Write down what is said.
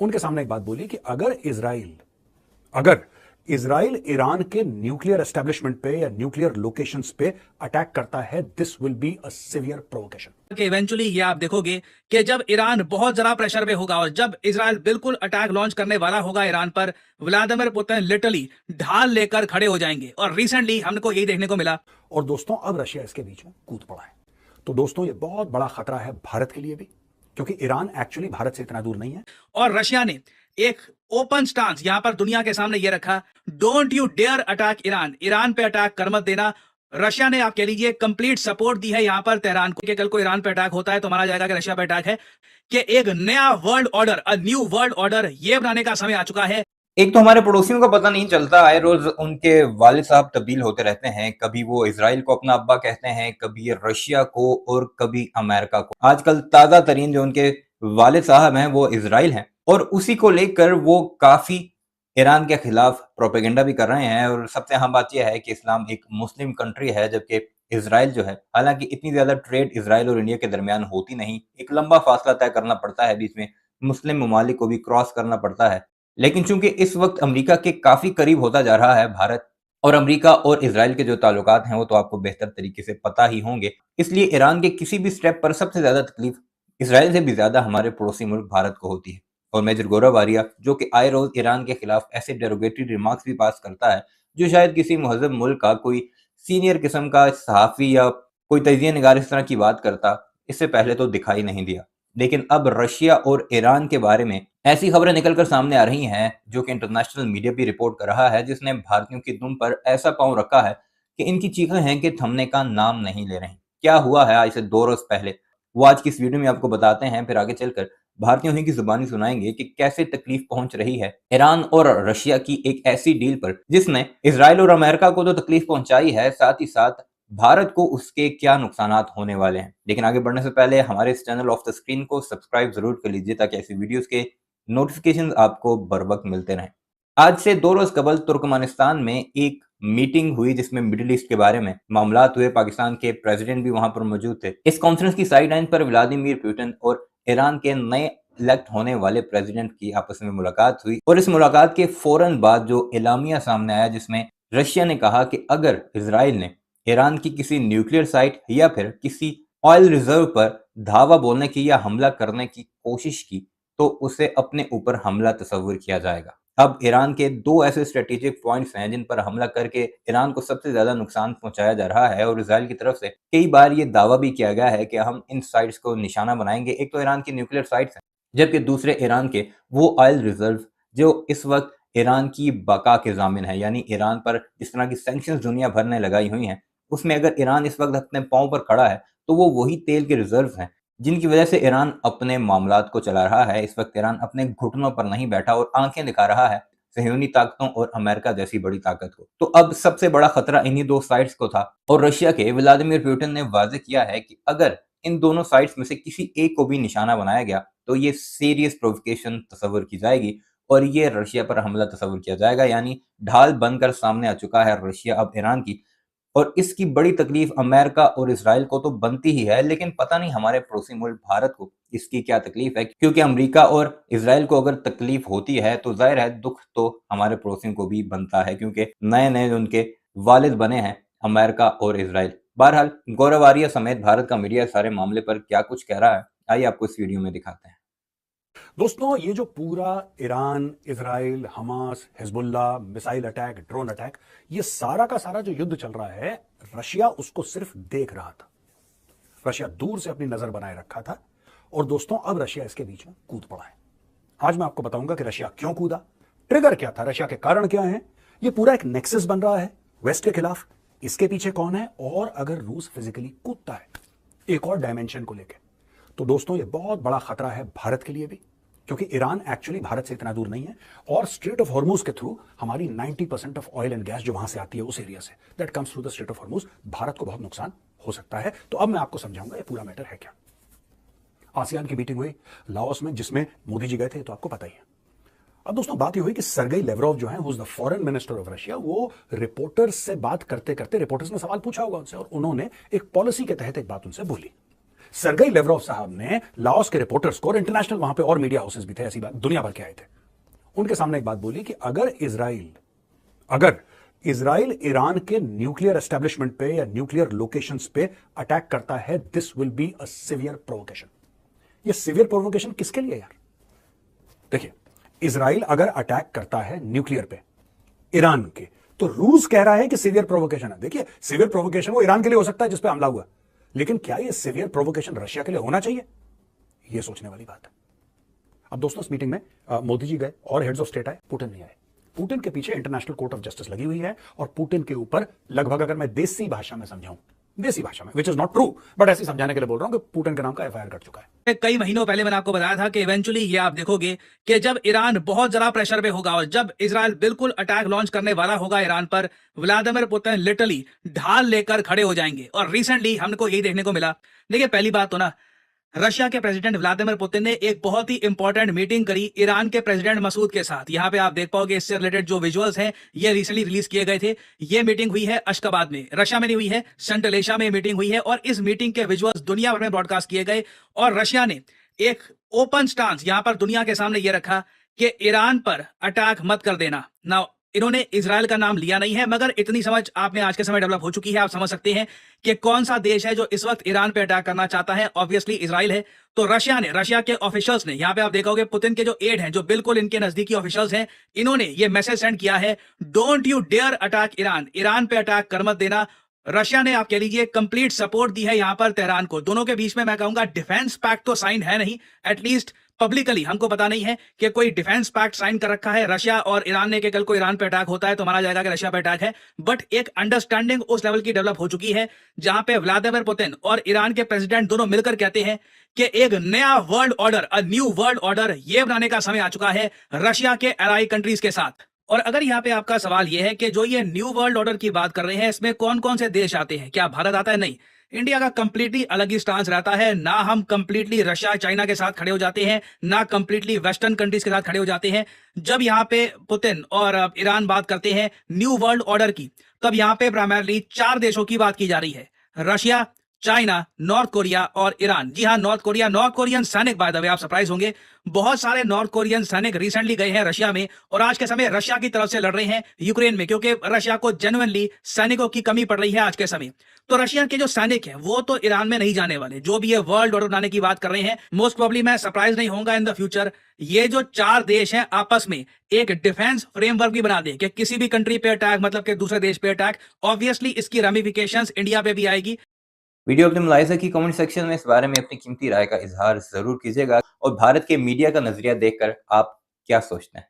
उनके सामने एक बात बोली कि अगर इजराइल ईरान के न्यूक्लियर एस्टेब्लिशमेंट पे या न्यूक्लियर लोकेशंस पे अटैक करता है, this will be a severe provocation. कि इवेंचुअली ये आप देखोगे कि जब ईरान बहुत जरा प्रेशर पे होगा और जब इजराइल बिल्कुल अटैक लॉन्च करने वाला होगा ईरान पर, व्लादिमीर पुतिन लिटरली ढाल लेकर खड़े हो जाएंगे। और रिसेंटली हमको यही देखने को मिला। और दोस्तों, अब रशिया इसके बीच में कूद पड़ा है। तो दोस्तों, ये बहुत बड़ा खतरा है भारत के लिए भी, क्योंकि ईरान एक्चुअली भारत से इतना दूर नहीं है। और रशिया ने एक ओपन स्टांस यहां पर दुनिया के सामने ये रखा, don't you dare attack Iran, Iran पे अटैक कर मत देना। रशिया ने आप कह लीजिए कंप्लीट सपोर्ट दी है यहां पर तेहरान को कि कल को ईरान पे अटैक होता है तो माना जाएगा कि रशिया पे अटैक है, कि एक नया world order, a new world order ये बनाने का समय आ चुका है। एक तो हमारे पड़ोसियों का पता नहीं चलता, आए रोज उनके वालिद साहब तब्दील होते रहते हैं। कभी वो इजराइल को अपना अब्बा कहते हैं, कभी ये रशिया को और कभी अमेरिका को। आजकल ताजा तरीन जो उनके वालिद साहब हैं वो इजराइल हैं और उसी को लेकर वो काफी ईरान के खिलाफ प्रोपेगेंडा भी कर रहे हैं। और सबसे अहम बात यह है कि इस्लाम एक मुस्लिम कंट्री है, जबकि इजराइल जो है, हालांकि इतनी ज्यादा ट्रेड इजराइल और इंडिया के दरमियान होती नहीं, एक लंबा फासला तय करना पड़ता है, बीच में मुस्लिम ममालिक को भी क्रॉस करना पड़ता है। लेकिन चूंकि इस वक्त अमेरिका के काफी करीब होता जा रहा है भारत, और अमेरिका और इजराइल के जो ताल्लुकात हैं वो तो आपको बेहतर तरीके से पता ही होंगे, इसलिए ईरान के किसी भी स्टेप पर सबसे ज्यादा तकलीफ इजराइल से भी ज्यादा हमारे पड़ोसी मुल्क भारत को होती है। और मेजर गौरव आर्या, जो कि आए रोज ईरान के खिलाफ ऐसे डेरोगेटरी रिमार्क्स भी पास करता है जो शायद किसी महजब मुल्क का कोई सीनियर किस्म का सहाफी या कोई तजिया निगार इस तरह की बात करता, इससे पहले तो दिखाई नहीं दिया। लेकिन अब रशिया और ईरान के बारे में ऐसी खबरें निकलकर सामने आ रही हैं जो कि इंटरनेशनल मीडिया भी रिपोर्ट कर रहा है, जिसने भारतीयों की दुम पर ऐसा पांव रखा है कि इनकी चीखें हैं कि थमने का नाम नहीं ले रही। क्या हुआ है आज से 2 रोज पहले, वो आज की इस वीडियो में आपको बताते हैं। फिर आगे चलकर भारतीयों ही की जुबानी सुनाएंगे कि कैसे तकलीफ पहुंच रही है ईरान और रशिया की एक ऐसी डील पर जिसने इजराइल और अमेरिका को तो तकलीफ पहुंचाई है, साथ ही साथ भारत को उसके क्या नुकसानात होने वाले हैं। लेकिन आगे बढ़ने से पहले हमारे इस चैनल ऑफ द स्क्रीन को सब्सक्राइब जरूर कर लीजिए ताकि ऐसी वीडियोस के नोटिफिकेशंस आपको बर वक्त मिलते रहें। आज से 2 रोज कबल तुर्कमेनिस्तान में एक मीटिंग हुई जिसमें मिडिल ईस्ट के बारे में मामलात हुए। पाकिस्तान के प्रेसिडेंट भी वहां पर मौजूद थे। इस कॉन्फ्रेंस की साइडलाइन पर व्लादिमीर पुतिन और ईरान के नए इलेक्ट होने वाले प्रेसिडेंट की आपस में मुलाकात हुई। और इस मुलाकात के फौरन बाद जो एलामिया सामने आया जिसमें रशिया ने कहा कि अगर इजराइल ने ईरान की किसी न्यूक्लियर साइट या फिर किसी ऑयल रिजर्व पर धावा बोलने की या हमला करने की कोशिश की तो उसे अपने ऊपर हमला तस्वर किया जाएगा। अब ईरान के 2 ऐसे स्ट्रेटेजिक पॉइंट्स हैं जिन पर हमला करके ईरान को सबसे ज्यादा नुकसान पहुंचाया जा रहा है और इजराइल की तरफ से कई बार ये दावा भी किया गया है कि हम इन साइट्स को निशाना बनाएंगे। एक तो ईरान की न्यूक्लियर साइट्स हैं, जबकि दूसरे ईरान के वो ऑयल रिजर्व जो इस वक्त ईरान की बका के जामिन है, यानी ईरान पर जिस तरह की सैंक्शंस दुनिया भर ने लगाई हुई हैं, उसमें अगर ईरान इस वक्त अपने पांव पर खड़ा है तो वो वही तेल के रिजर्व हैं जिनकी वजह से ईरान अपने मामलात को चला रहा है। इस वक्त ईरान अपने घुटनों पर नहीं बैठा और आंखें दिखा रहा है सहयोनी ताकतों और अमेरिका जैसी बड़ी ताकत को। तो अब सबसे बड़ा खतरा इन्हीं 2 साइट्स को था और रशिया के व्लादिमीर पुतिन ने वाजे किया है कि अगर इन दोनों साइट्स में से किसी एक को भी निशाना बनाया गया तो ये सीरियस प्रोवोकेशन तस्वर की जाएगी और ये रशिया पर हमला तस्वर किया जाएगा। यानी ढाल बनकर सामने आ चुका है रशिया अब ईरान की। और इसकी बड़ी तकलीफ अमेरिका और इसराइल को तो बनती ही है, लेकिन पता नहीं हमारे पड़ोसी मुल्क भारत को इसकी क्या तकलीफ है, क्योंकि अमेरिका और इसराइल को अगर तकलीफ होती है तो जाहिर है दुख तो हमारे पड़ोसियों को भी बनता है, क्योंकि नए नए उनके वालिद बने हैं अमेरिका और इसराइल। बहरहाल गौरव आर्या समेत भारत का मीडिया सारे मामले पर क्या कुछ कह रहा है, आइए आपको इस वीडियो में दिखाते हैं। दोस्तों, ये जो पूरा Iran, Israel, Hamas, Hezbollah, missile attack, drone attack, ये सारा का सारा जो युद्ध चल रहा है, रशिया उसको सिर्फ देख रहा था। रशिया दूर से अपनी नजर बनाए रखा था और दोस्तों अब रशिया इसके बीच में कूद पड़ा है। आज मैं आपको बताऊंगा कि रशिया क्यों कूदा, ट्रिगर क्या था, रशिया के कारण क्या है। ये पूरा एक नेक्सस बन रहा है वेस्ट के खिलाफ, इसके पीछे कौन है, और अगर रूस फिजिकली कूदता है एक और डायमेंशन को लेकर, तो दोस्तों ये बहुत बड़ा खतरा है भारत के लिए भी, क्योंकि ईरान एक्चुअली भारत से इतना दूर नहीं है और स्ट्रेट ऑफ हॉर्मूज के थ्रू हमारी 90% ऑफ ऑयल एंड गैस जो वहां से आती है उस एरिया से, that comes through the straight of Hormuz, Bharat को बहुत नुकसान हो सकता है। तो अब मैं आपको समझाऊंगा ये पूरा मैटर है क्या। आसियान की मीटिंग हुई लाओस में जिसमें मोदी जी गए थे, तो आपको पता ही है। अब दोस्तों बात ये हुई कि सर्गेई लेवरोव जो है, who is the foreign minister of Russia, वो रिपोर्टर्स से बात करते करते, रिपोर्टर्स ने सवाल पूछा होगा उनसे और उन्होंने एक पॉलिसी के तहत एक बात उनसे बोली सरगई लेवरोव साहब ने लाओस के रिपोर्टर्स को और इंटरनेशनल वहां पे और मीडिया हाउसेस भी थे, ऐसी बात दुनिया भर के आए थे, उनके सामने एक बात बोली कि अगर इजराइल ईरान के न्यूक्लियर एस्टेब्लिशमेंट पे या न्यूक्लियर लोकेशंस पे अटैक करता है, this will be a severe provocation. ये सिवियर प्रोवोकेशन किसके लिए यार? देखिए, इजराइल अगर अटैक करता है न्यूक्लियर पे ईरान के, तो रूस कह रहा है कि सिवियर प्रोवोकेशन है। देखिए, सिवियर प्रोवोकेशन वो ईरान के लिए हो सकता है जिस पे हमला हुआ, लेकिन क्या ये सिवियर प्रोवोकेशन रशिया के लिए होना चाहिए? ये सोचने वाली बात है। अब दोस्तों, इस मीटिंग में मोदी जी गए और हेड्स ऑफ स्टेट आए, पुतिन नहीं आए। पुतिन के पीछे इंटरनेशनल कोर्ट ऑफ जस्टिस लगी हुई है और पुतिन के ऊपर लगभग, अगर मैं देसी भाषा में समझाऊं, देसी भाषा में, which is not true, but ऐसे समझाने के लिए बोल रहा हूं कि पुतिन के नाम का एफआईआर कट चुका है। कई महीनों पहले मैंने आपको बताया था कि इवेंचुअली ये आप देखोगे कि जब ईरान बहुत ज्यादा प्रेशर पे होगा और जब इजराइल बिल्कुल अटैक लॉन्च करने वाला होगा ईरान पर, व्लादिमीर पुतिन लिटरली ढाल लेकर खड़े हो जाएंगे। और रिसेंटली हमको यही देखने को मिला। देखिए, पहली बात तो ना, रशिया के प्रेसिडेंट व्लादिमीर पुतिन ने एक बहुत ही इंपॉर्टेंट मीटिंग करी ईरान के प्रेसिडेंट मसूद के साथ। यहां पे आप देख पाओगे इससे रिलेटेड जो विजुअल्स हैं ये रिसेंटली रिलीज किए गए थे। ये मीटिंग हुई है अशकाबाद में, रशिया में नहीं हुई है, सेंट्रल एशिया में मीटिंग हुई है और इस मीटिंग के विजुअल्स दुनिया भर में ब्रॉडकास्ट किए गए। और रशिया ने एक ओपन स्टांस यहां पर दुनिया के सामने ये रखा कि ईरान पर अटैक मत कर देना। नाउ, इन्होंने इजराइल का नाम लिया नहीं है, मगर इतनी समझ आप में आज के समय डेवलप हो चुकी है, आप समझ सकते हैं कि कौन सा देश है जो इस वक्त ईरान पे अटैक करना चाहता है। ऑब्वियसली इजराइल है। तो रशिया के ऑफिशियल्स ने, यहां पे आप देखोगे पुतिन के जो एड हैं, जो बिल्कुल इनके नजदीकी ऑफिशियल्स हैं, इन्होंने ये मैसेज सेंड किया है, don't you dare attack Iran, Iran पे अटैक कर मत देना। रशिया ने, आप कह लीजिए, कंप्लीट सपोर्ट दी है यहां पर तेहरान को। दोनों के बीच में मैं कहूंगा डिफेंस पैक्ट तो साइन है नहीं, एटलीस्ट पब्लिकली हमको पता नहीं है कि कोई डिफेंस पैक्ट साइन कर रखा है रशिया और ईरान ने कि कल को ईरान पे अटैक होता है तो माना जाएगा कि रशिया पे अटैक है। बट एक अंडरस्टैंडिंग उस लेवल की डेवलप हो चुकी है जहां पे व्लादिमीर पुतिन और ईरान के प्रेसिडेंट दोनों मिलकर कहते हैं कि एक नया world order, a new world order, ये बनाने का समय आ चुका है रशिया के एलाई कंट्रीज के साथ। और अगर यहाँ पे आपका सवाल यह है कि जो ये न्यू वर्ल्ड ऑर्डर की बात कर रहे हैं, इसमें कौन कौन से देश आते हैं, क्या भारत आता है? नहीं, इंडिया का कंप्लीटली अलग ही स्टांस रहता है। ना हम कंप्लीटली रशिया चाइना के साथ खड़े हो जाते हैं, ना कंप्लीटली वेस्टर्न कंट्रीज के साथ खड़े हो जाते हैं। जब यहाँ पे पुतिन और ईरान बात करते हैं न्यू वर्ल्ड ऑर्डर की, तब यहाँ पे प्राइमरली 4 देशों की बात की जा रही है, रशिया, चाइना, नॉर्थ कोरिया और ईरान। जी हाँ, नॉर्थ कोरियन सैनिक, बाय द वे आप सरप्राइज होंगे, बहुत सारे नॉर्थ कोरियन सैनिक रिसेंटली गए हैं रशिया में और आज के समय रशिया की तरफ से लड़ रहे हैं यूक्रेन में, क्योंकि रशिया को जेन्युइनली सैनिकों की कमी पड़ रही है आज के समय। तो रशिया के जो सैनिक हैं वो तो ईरान में नहीं जाने वाले। जो भी ये वर्ल्ड ऑर्डर बनाने की बात कर रहे हैं, मोस्ट प्रोबेबली मैं सरप्राइज नहीं होऊंगा इन द फ्यूचर ये जो 4 देश हैं आपस में एक डिफेंस फ्रेमवर्क भी बना दे कि किसी भी कंट्री पे अटैक, मतलब कि दूसरे देश पे अटैक, ऑब्वियसली इसकी रेमिफिकेशंस इंडिया पे भी आएगी। वीडियो अपने मुलाहिज़ा की कमेंट सेक्शन में इस बारे में अपनी कीमती राय का इजहार जरूर कीजिएगा और भारत के मीडिया का नजरिया देखकर आप क्या सोचते हैं।